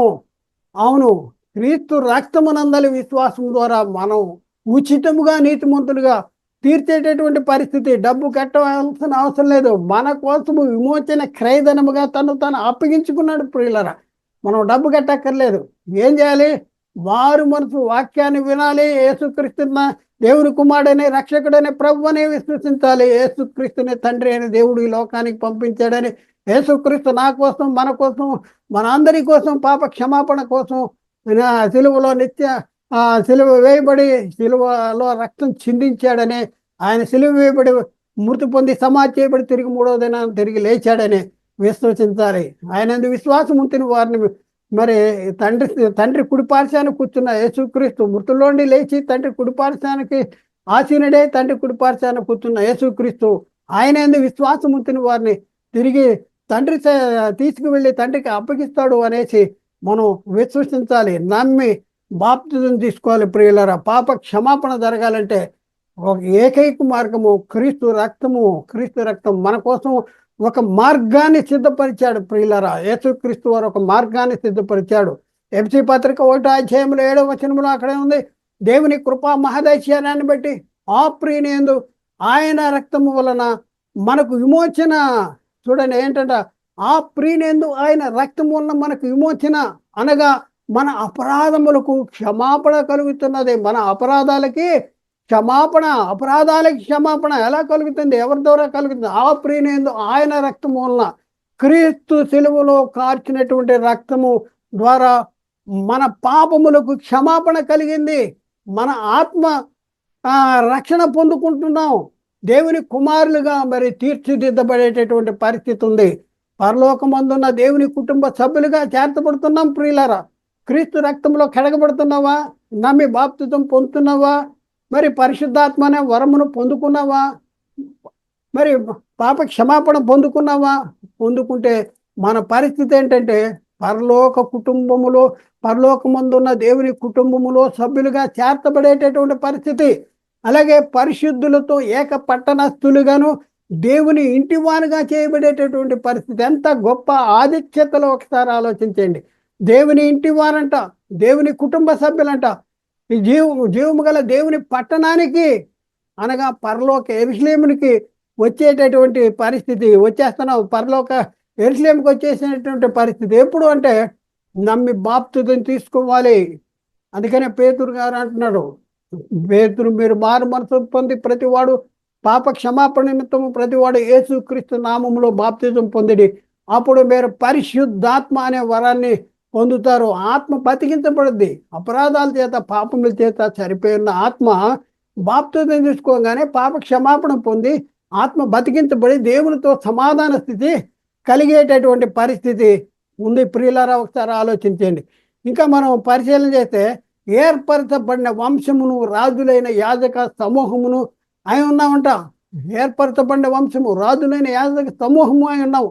అవును, క్రీస్తు రక్తమునందలి విశ్వాసం ద్వారా మనం ఉచితముగా నీతిమంతులుగా తీర్చేటటువంటి పరిస్థితి. డబ్బు కట్టవలసిన అవసరం లేదు. మన కోసము విమోచన క్రయధనముగా తను అప్పగించుకున్నాడు. ప్రియులారా, మనం డబ్బు కట్టక్కర్లేదు. ఏం చేయాలి? వారు మనసు వాక్యాన్ని వినాలి. యేసుక్రీస్తు దేవుని కుమారుడని, రక్షకుడని, ప్రభు అని విశ్వసించాలి. యేసుక్రీస్తుని తండ్రి అని దేవుడు ఈ లోకానికి పంపించాడని, యేసుక్రీస్తు నా కోసం, మన కోసం, మన అందరి కోసం పాప క్షమాపణ కోసం సిలువలో సిలువ వేయబడి సిలువలో రక్తం చిందించాడని, ఆయన సిలువ వేయబడి మృతి పొంది సమాధి చేయబడి తిరిగి 3వ దినాన్ని తిరిగి లేచాడని విశ్వసించాలి. ఆయన విశ్వాసం ఉంచిన వారిని మరి తండ్రి కుడిపార్శాన్ని కూర్చున్న యేసుక్రీస్తు, మృతుల్లోండి లేచి తండ్రి కుడిపార్శానికి ఆసీనుడే, తండ్రి కుడిపార్శాన్ని కూర్చున్న యేసుక్రీస్తు, ఆయన విశ్వాసం ఉంచిన వారిని తిరిగి తండ్రి తీసుకువెళ్ళి తండ్రికి అప్పగిస్తాడు అనేసి మనం విశ్వసించాలి. నమ్మి బాప్తిజం తీసుకోవాలి. ప్రియులారా, పాప క్షమాపణ జరగాలంటే ఒక ఏకైక మార్గము క్రీస్తు రక్తం మన కోసం ఒక మార్గాన్ని సిద్ధపరిచాడు. ప్రియులారా, యేసుక్రీస్తు వారు ఒక మార్గాన్ని సిద్ధపరిచాడు. ఎఫ్సీ పత్రిక 1వ అధ్యాయంలో 7వ వచనంలో అక్కడే ఉంది, దేవుని కృపా మహదైశ్వర్యాన్ని బట్టి ఆ ప్రియుని యందు ఆయన రక్తము వలన మనకు విమోచన. చూడండి ఏంటంట, ఆ ప్రియునందు ఆయన రక్తము వలన మనకు విమోచన అనగా మన అపరాధములకు క్షమాపణ కలుగుతున్నది. మన అపరాధాలకి క్షమాపణ, అపరాధాలకి క్షమాపణ ఎలా కలుగుతుంది? ఎవరి ద్వారా కలుగుతుంది? ఆ ప్రియునందు ఆయన రక్తము వలన, క్రీస్తు శిలువలో కార్చినటువంటి రక్తము ద్వారా మన పాపములకు క్షమాపణ కలిగింది. మన ఆత్మ రక్షణ పొందుకుంటున్నాం. దేవుని కుమారులుగా మరి తీర్చిదిద్దబడేటటువంటి పరిస్థితి ఉంది. పరలోకమందున్న దేవుని కుటుంబ సభ్యులుగా చేర్చబడుతున్నాం. ప్రియులారా, క్రీస్తు రక్తంలో కడగబడుతున్నావా? నమ్మి బాప్తిజం పొందుతున్నావా? మరి పరిశుద్ధాత్మ అనే వరమును పొందుకున్నావా? మరి పాప క్షమాపణ పొందుకున్నావా? పొందుకుంటే మన పరిస్థితి ఏంటంటే, పరలోక కుటుంబములో, పరలోకమందున్న దేవుని కుటుంబములో సభ్యులుగా చేర్చబడేటటువంటి పరిస్థితి. అలాగే పరిశుద్ధులతో ఏక పట్టణస్థులుగాను దేవుని ఇంటివారుగా చేయబడేటటువంటి పరిస్థితి. ఎంత గొప్ప ఆధిక్యతలో ఒకసారి ఆలోచించండి. దేవుని ఇంటివారంట, దేవుని కుటుంబ సభ్యులంట, ఈ జీవము గల దేవుని పట్టణానికి అనగా పరలోక యెరూషలేమునికి వచ్చేటటువంటి పరిస్థితి. వచ్చేస్తున్నాం, పరలోక యెరూషలేముకి వచ్చేసినటువంటి పరిస్థితి. ఎప్పుడు అంటే నమ్మి బాప్తిజం తీసుకోవాలి. అందుకనే పేతురు గారు అంటున్నాడు, పేతురు మీరు మారు మనసు పొంది ప్రతివాడు పాప క్షమాపణ నిమిత్తము ప్రతివాడు యేసుక్రీస్తు నామములో బాప్తిజం పొందిడి, అప్పుడు మీరు పరిశుద్ధాత్మ అనే వరాన్ని పొందుతారు. ఆత్మ బతికించబడుద్ది. అపరాధాల చేత, పాపముల చేత చనిపోయిన ఆత్మ బాప్తిజం తీసుకోగానే పాప క్షమాపణ పొంది ఆత్మ బతికించబడి దేవునితో సమాధాన స్థితి కలిగేటటువంటి పరిస్థితి ఉంది. ప్రియులారా, ఒకసారి ఆలోచించండి. ఇంకా మనం పరిశీలన చేస్తే, ఏర్పరచబడిన వంశమును, రాజులైన యాజక సమూహమును అయి ఉన్నామంట. ఏర్పరచబడిన వంశము, రాజులైన యాజక సమూహము అయి ఉన్నాము.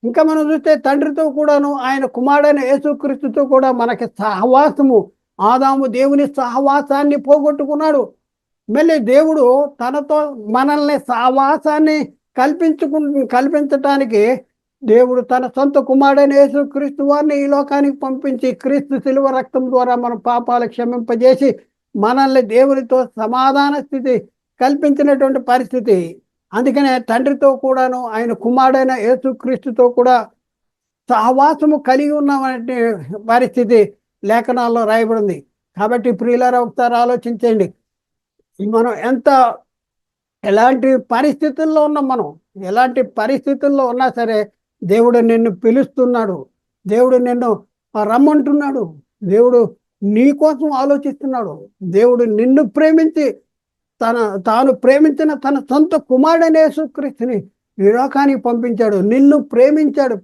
ఇంకా మనం చూస్తే తండ్రితో కూడాను, ఆయన కుమారుడైన యేసుక్రీస్తుతో కూడా మనకి సహవాసము. ఆదాము దేవుని సహవాసాన్ని పోగొట్టుకున్నాడు. మళ్ళీ దేవుడు తనతో మనల్ని సహవాసాన్ని కల్పించటానికి దేవుడు తన సొంత కుమారుడైన యేసుక్రీస్తు వారిని ఈ లోకానికి పంపించి, క్రీస్తు శిలువ రక్తం ద్వారా మన పాపాలు క్షమింపజేసి మనల్ని దేవునితో సమాధాన స్థితి కల్పించినటువంటి పరిస్థితి. అందుకనే తండ్రితో కూడాను, ఆయన కుమారుడైన యేసుక్రీస్తుతో కూడా సహవాసము కలిగి ఉన్నటువంటి పరిస్థితి లేఖనాల్లో రాయబడింది. కాబట్టి ప్రియులారా, ఒకసారి ఆలోచించండి. మనం ఎలాంటి పరిస్థితుల్లో ఉన్నాం, మనం ఎలాంటి పరిస్థితుల్లో ఉన్నా సరే దేవుడు నిన్ను పిలుస్తున్నాడు. దేవుడు నిన్ను రమ్మంటున్నాడు. దేవుడు నీ కోసం ఆలోచిస్తున్నాడు. దేవుడు నిన్ను ప్రేమించి తాను ప్రేమించిన తన సొంత కుమారుడైన యేసుక్రీస్తుని ఈ లోకానికి పంపించాడు. నిన్ను ప్రేమించాడు.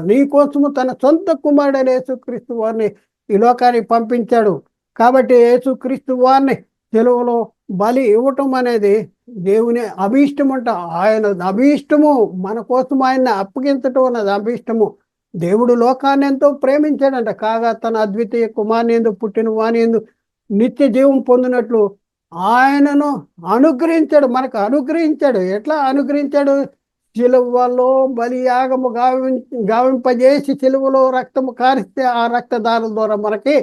నీ కోసము తన సొంత కుమారుడైన యేసుక్రీస్తు వారిని ఈ లోకానికి పంపించాడు. కాబట్టి యేసుక్రీస్తు వారిని సెలవులో బలి ఇవ్వటం అనేది దేవుని అభీష్టం అంట. ఆయన అభీష్టము, మన కోసం ఆయన్ని అప్పగించటం అన్నది అభీష్టము. దేవుడు లోకాన్ని ఎంతో ప్రేమించాడంట. కాగా తన అద్వితీయ కుమారుని యందు పుట్టిన వాని యందు నిత్య జీవం పొందినట్లు ఆయనను అనుగ్రహించాడు, మనకు అనుగ్రహించాడు. ఎట్లా అనుగ్రహించాడు? సిలువలో బలియాగము గావింపజేసి సిలువలో రక్తము కారిస్తే ఆ రక్తదారుల ద్వారా మనకి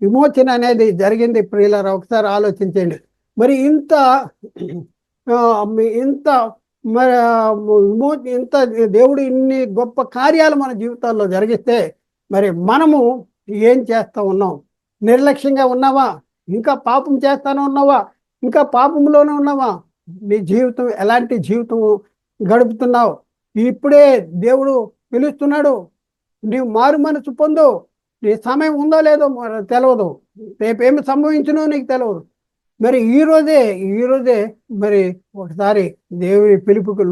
విమోచన అనేది జరిగింది. ప్రియులారా, ఒకసారి ఆలోచించండి. మరి ఇంత దేవుడు ఇన్ని గొప్ప కార్యాలు మన జీవితాల్లో జరిగిస్తే మరి మనము ఏం చేస్తూ ఉన్నాం? నిర్లక్ష్యంగా ఉన్నావా? ఇంకా పాపం చేస్తానే ఉన్నావా? ఇంకా పాపంలోనే ఉన్నావా? నీ జీవితం ఎలాంటి జీవితం గడుపుతున్నావు? ఇప్పుడే దేవుడు పిలుస్తున్నాడు, నీవు మారు మనసు పొందు. నీ సమయం ఉందో లేదో తెలియదు, రేపేమి సంభవించినో నీకు తెలియదు. మరి ఈరోజే మరి ఒకసారి దేవుని పిలుపుకి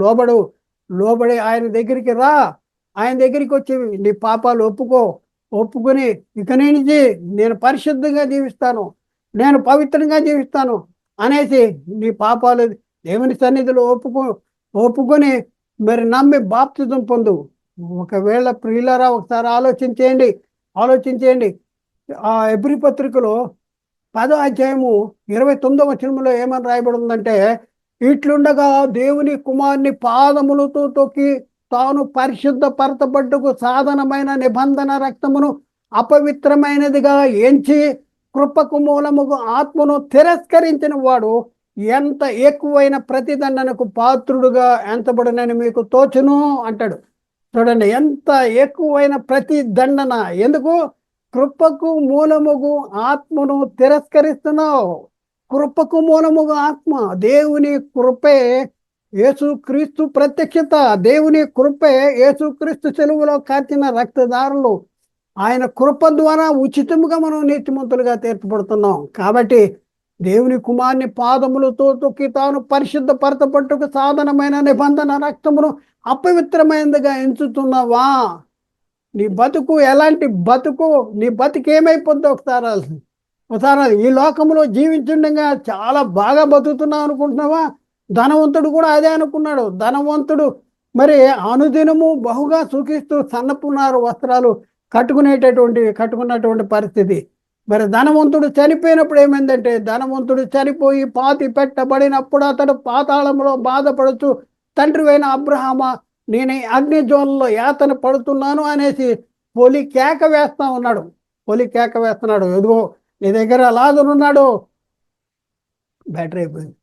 లోబడి ఆయన దగ్గరికి రా. ఆయన దగ్గరికి వచ్చి నీ పాపాలు ఒప్పుకొని ఇక నుంచి నేను పరిశుద్ధంగా జీవిస్తాను, నేను పవిత్రంగా జీవిస్తాను అనేసి నీ పాపాలు దేవుని సన్నిధిలో ఒప్పుకొని మరి నమ్మి బాప్తిజం పొందు. ఒకవేళ ప్రియులారా, ఒకసారి ఆలోచించేయండి. ఆ హెబ్రీ పత్రికలో 10వ అధ్యాయము 29వ వచనంలో ఏమని రాయబడి ఉందంటే, ఇట్లుండగా దేవుని కుమారుని పాదములతో తొక్కి తాను పరిశుద్ధ పరచబడ్డకు సాధనమైన నిబంధన రక్తమును అపవిత్రమైనదిగా ఎంచి కృపకు మూలముగు ఆత్మను తిరస్కరించిన వాడు ఎంత ఎక్కువైన ప్రతిదండనకు పాత్రుడుగా ఎంతబడినని మీకు తోచును అంటాడు. చూడండి, ఎంత ఎక్కువైన ప్రతి దండన. ఎందుకు? కృపకు మూలముగు ఆత్మను తిరస్కరిస్తున్నావు. కృపకు మూలముగు ఆత్మ, దేవుని కృపే యేసుక్రీస్తు ప్రత్యక్షత. దేవుని కృపే యేసుక్రీస్తు సెలువులో కార్చిన రక్తదారులు. ఆయన కృప ద్వారా ఉచితముగా మనం నీతిమంతులుగా తీర్చబడుతున్నాం. కాబట్టి దేవుని కుమారుని పాదములతో తొక్కి తాను పరిశుద్ధపరచబట్టుకు సాధనమైన నిబంధన రక్తమును అపవిత్రమైనదిగా ఎంచుతున్నావా? నీ బతుకు ఎలాంటి బతుకు? నీ బతుకు ఏమైపోద్ది? ఒకసారి ఈ లోకంలో జీవించుండగా చాలా బాగా బతుకుతున్నావు అనుకుంటున్నావా? ధనవంతుడు కూడా అదే అనుకున్నాడు. ధనవంతుడు మరి అనుదినము బహుగా సుఖిస్తూ సన్నపున్నారు వస్త్రాలు కట్టుకున్నటువంటి పరిస్థితి. మరి ధనవంతుడు చనిపోయినప్పుడు ఏమైందంటే, ధనవంతుడు చనిపోయి పాతి పెట్టబడినప్పుడు అతడు పాతాళంలో బాధపడుతూ, తండ్రివైన అబ్రహామా, నేను అగ్ని జ్వాలలో యాతన పడుతున్నాను అనేసి పొలి కేక వేస్తా ఉన్నాడు. పొలి కేక వేస్తున్నాడు, ఎదుగో నీ దగ్గర లాజరు ఉన్నాడు. బ్యాటరీ అయిపోయింది.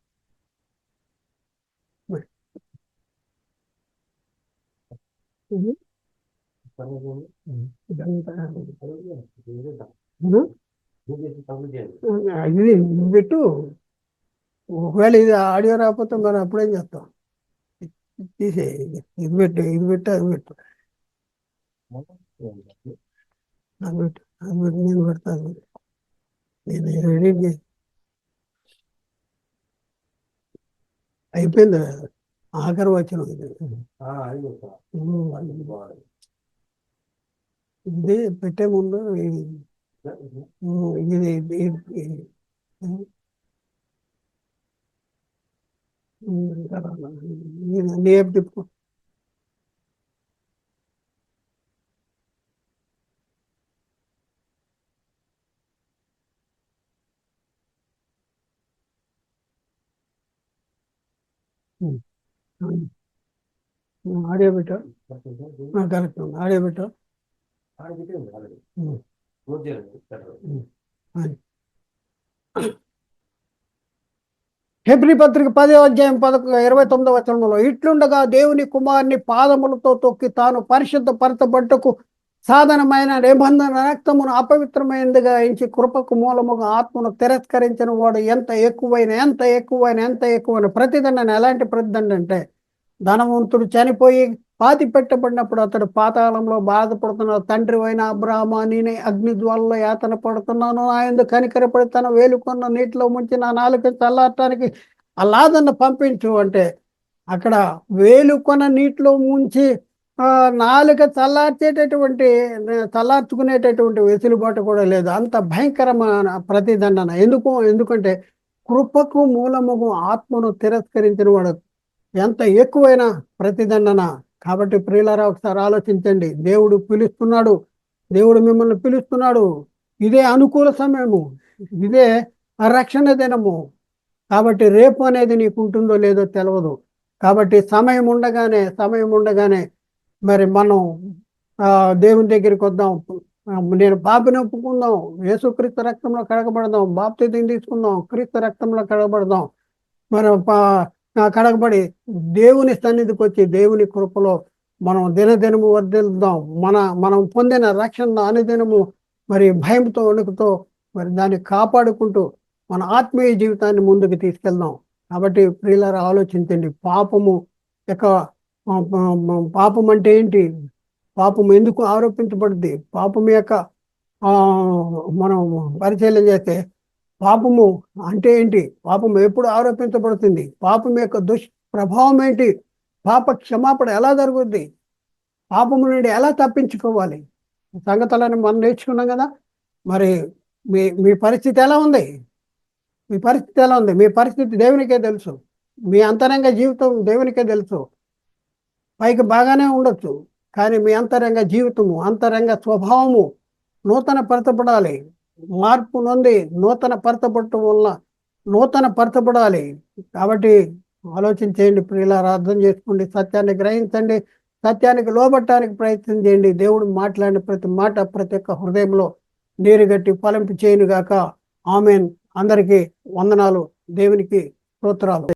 ఇది పెట్టు. ఒకవేళ ఇది ఆడియో రాకపోతే మనం అప్పుడేం చేస్తాం? తీసే. ఇది పెట్టు, ఇది పెట్టు, అది పెట్టు, అది పెట్టు, అది పెట్టు, నేను పెడతాను. నేను ఎడిట్ చేసి అయిపోయింది. ఆఖరి వచ్చిన ఇది పెట్టే ముందు ఇది నేపు తిప్పు. ఆడియో పెట్టు. కరెక్ట్, ఆడియో పెట్టు. హెబ్రీ పత్రిక 10వ అధ్యాయం 29వ వచనంలో, ఇట్లుండగా దేవుని కుమారుని పాదములతో తొక్కి తాను పరిశుద్ధపరచబట్టుకు సాధనమైన నిబంధన రక్తమును అపవిత్రమైనదిగా ఎంచి కృపకు మూలముగా ఆత్మను తిరస్కరించిన వాడు ఎంత ఎక్కువైన ప్రతిదండన. ఎలాంటి ప్రతిదండ అంటే, ధనవంతుడు చనిపోయి పాతి పెట్టబడినప్పుడు అతడు పాతాళంలో బాధపడుతున్నాడు. తండ్రి అయిన అబ్రహామా, నేనే అగ్ని జ్వాలలో యాతన పడుతున్నాను, ఆయన కనికరపడి తన వేలుకొన్న నీటిలో ముంచి నా నాలుక చల్లారటానికి ఆ లాదన్న పంపించు అంటే, అక్కడ వేలుకొన్న నీటిలో ముంచి నాలుక చల్లార్చుకునేటటువంటి వెసులుబాటు కూడా లేదు. అంత భయంకరమైన ప్రతిదండన. ఎందుకంటే కృపకు మూలముగు ఆత్మను తిరస్కరించిన వాడు ఎంత ఎక్కువైన ప్రతిదండన. కాబట్టి ప్రియులారా, ఒకసారి ఆలోచించండి. దేవుడు పిలుస్తున్నాడు, దేవుడు మిమ్మల్ని పిలుస్తున్నాడు. ఇదే అనుకూల సమయము, ఇదే రక్షణ దినము. కాబట్టి రేపు అనేది నీకు ఉంటుందో లేదో తెలియదు. కాబట్టి సమయం ఉండగానే మరి మనం దేవుని దగ్గరికి వద్దాం. నేను పాపిని ఒప్పుకుందాం, యేసుక్రీస్తు రక్తంలో కడగబడదాం, బాప్తిజం తీసుకుందాం, క్రీస్తు రక్తంలో కడగబడదాం. మరి కడగబడి దేవుని సన్నిధికి వచ్చి దేవుని కృపలో మనం దినదినము వర్ధిల్లుదాం. మనం పొందిన రక్షణ అనుదినము మరి భయంతో వణుకుతో మరి దాన్ని కాపాడుకుంటూ మన ఆత్మీయ జీవితాన్ని ముందుకు తీసుకెళ్దాం. కాబట్టి ప్రియులారా, ఆలోచించండి. పాపం అంటే ఏంటి? పాపం ఎందుకు ఆరోపించబడుద్ది? పాపం యొక్క మనం పరిశీలన చేస్తే, పాపము అంటే ఏంటి? పాపం ఎప్పుడు ఆరోపించబడుతుంది? పాపం యొక్క దుష్ప్రభావం ఏంటి? పాప క్షమాపణ ఎలా జరుగుద్ది? పాపము నుండి ఎలా తప్పించుకోవాలి? సంగతులను మనం నేర్చుకున్నాం కదా. మరి మీ పరిస్థితి ఎలా ఉంది? మీ పరిస్థితి దేవునికే తెలుసు. మీ అంతరంగ జీవితం దేవునికే తెలుసు. పైకి బాగానే ఉండొచ్చు, కానీ మీ అంతరంగ జీవితము, అంతరంగ స్వభావము నూతన పరచబడాలి. మార్పు నొంది నూతన పరచబడాలి. కాబట్టి ఆలోచించేయండి ప్రియులారా, అర్థం చేసుకోండి, సత్యాన్ని గ్రహించండి, సత్యానికి లోబట్టడానికి ప్రయత్నం చేయండి. దేవుడు మాట్లాడిన ప్రతి మాట ప్రతి ఒక్క హృదయంలో నీరుగట్టి ఫలింపు చేయనుగాక. ఆమెన్. అందరికీ వందనాలు. దేవునికి స్తోత్రాలు.